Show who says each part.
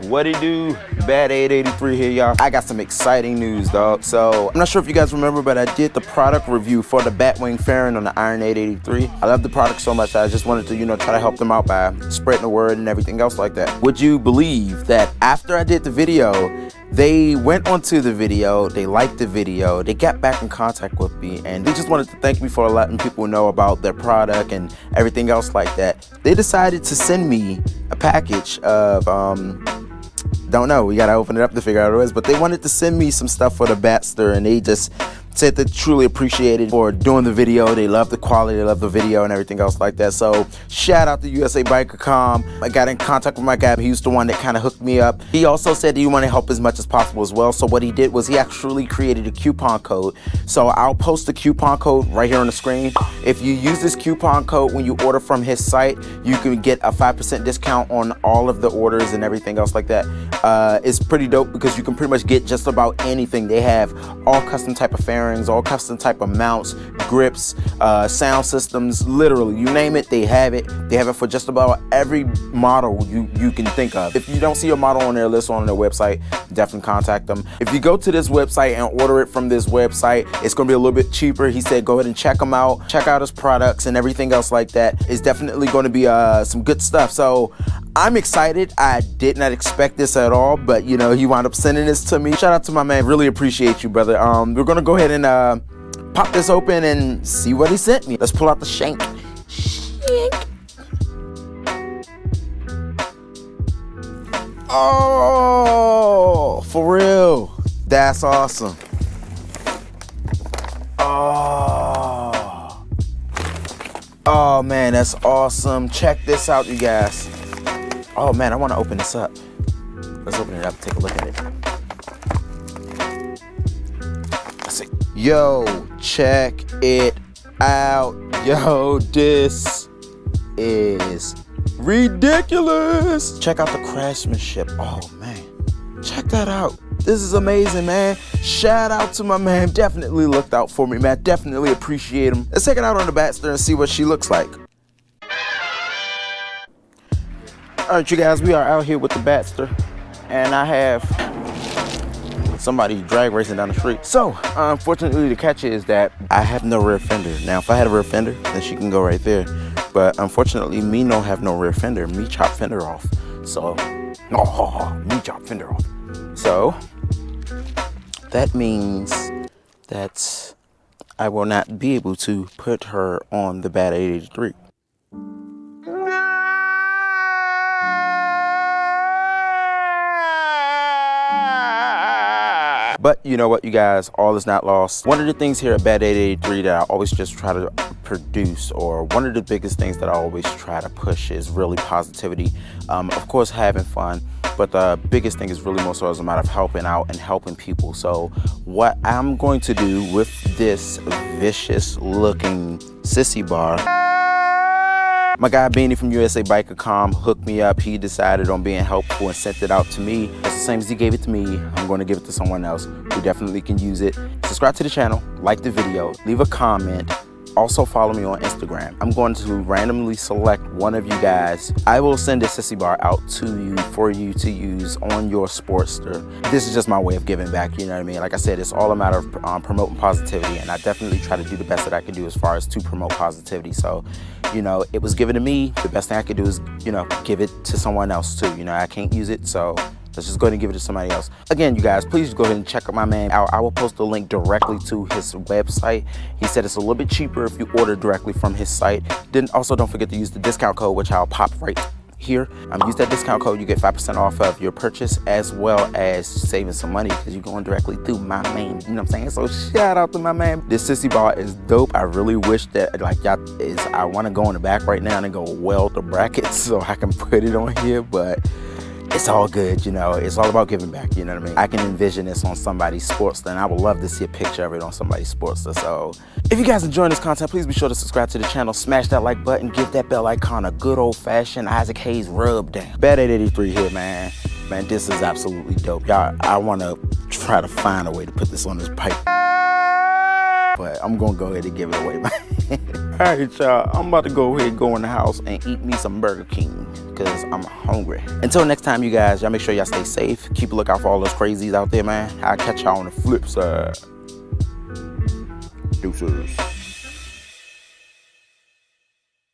Speaker 1: what it do? Bad 883 here, y'all. I got some exciting news, dog. So I'm not sure if you guys remember, but I did the product review for the Batwing fairing on the Iron 883. I love the product so much that I just wanted to, try to help them out by spreading the word and everything else like that. Would you believe that after I did the video, they went onto the video, they liked the video, they got back in contact with me, and they just wanted to thank me for letting people know about their product and everything else like that. They decided to send me a package of, don't know, we gotta open it up to figure out what it is, but they wanted to send me some stuff for the Batster, and they just said they truly appreciated for doing the video. They love the quality, they love the video and everything else like that. So shout out to USA Biker.com. I got in contact with my guy. He was the one that kind of hooked me up. He also said he wanted to help as much as possible as well. So what he did was he actually created a coupon code. So I'll post the coupon code right here on the screen. If you use this coupon code when you order from his site, you can get a 5% discount on all of the orders and everything else like that. It's pretty dope because you can pretty much get just about anything. They have all custom type of fairings, all custom type of mounts, grips, sound systems, literally you name it, they have it. They have it for just about every model you can think of. If you don't see a model on their list on their website, definitely contact them. If you go to this website and order it from this website, it's gonna be a little bit cheaper. He said go ahead and check them out, check out his products and everything else like that. It's definitely going to be some good stuff. So I'm excited. I did not expect this at all, but he wound up sending this to me. Shout out to my man, really appreciate you, brother. We're gonna go ahead and pop this open and see what he sent me. Let's pull out the shank. Oh, for real. That's awesome. Oh man, that's awesome. Check this out, you guys. Oh man, I want to open this up. Let's open it up, take a look at it. Let's see. Yo, check it out. Yo, this is ridiculous. Check out the craftsmanship. Oh man, check that out. This is amazing, man. Shout out to my man. Definitely looked out for me, man. Definitely appreciate him. Let's take it out on the Batster and see what she looks like. All right, you guys, we are out here with the Batster, and I have somebody drag racing down the street. So, unfortunately, the catch is that I have no rear fender. Now, if I had a rear fender, then she can go right there. But unfortunately, me don't have no rear fender. Me chop fender off. So, me chop fender off. So, that means that I will not be able to put her on the Bat 883. But you know what, you guys, all is not lost. One of the things here at Bat 883 that I always just try to produce, or one of the biggest things that I always try to push, is really positivity. Of course, having fun, but the biggest thing is really more so as a matter of helping out and helping people. So what I'm going to do with this vicious looking sissy bar, my guy Beanie from USA Biker.com hooked me up. He decided on being helpful and sent it out to me. It's the same as he gave it to me. I'm going to give it to someone else who definitely can use it. Subscribe to the channel, like the video, leave a comment. Also follow me on Instagram. I'm going to randomly select one of you guys. I will send this sissy bar out to you for you to use on your Sportster. This is just my way of giving back, you know what I mean? Like I said, it's all a matter of promoting positivity, and I definitely try to do the best that I can do as far as to promote positivity. So, it was given to me. The best thing I could do is, give it to someone else too. I can't use it, so let's just go ahead and give it to somebody else. Again, you guys, please go ahead and check out my man out. I will post a link directly to his website. He said it's a little bit cheaper if you order directly from his site. Then also don't forget to use the discount code, which I'll pop right here. Use that discount code, you get 5% off of your purchase, as well as saving some money because you're going directly through my man. You know what I'm saying? So shout out to my man. This sissy bar is dope. I really wish that I want to go in the back right now and go weld the brackets so I can put it on here, but it's all good, it's all about giving back, you know what I mean? I can envision this on somebody's Sportster, and I would love to see a picture of it on somebody's Sportster. So if you guys enjoying this content, please be sure to subscribe to the channel, smash that like button, give that bell icon a good old-fashioned Isaac Hayes rub down. Bat 883 here, man. Man, this is absolutely dope. Y'all, I want to try to find a way to put this on this pipe. but I'm gonna go ahead and give it away. All right, y'all, I'm about to go ahead and go in the house and eat me some Burger King because I'm hungry. Until next time, you guys, y'all make sure y'all stay safe. Keep a lookout for all those crazies out there, man. I'll catch y'all on the flip side. Deuces.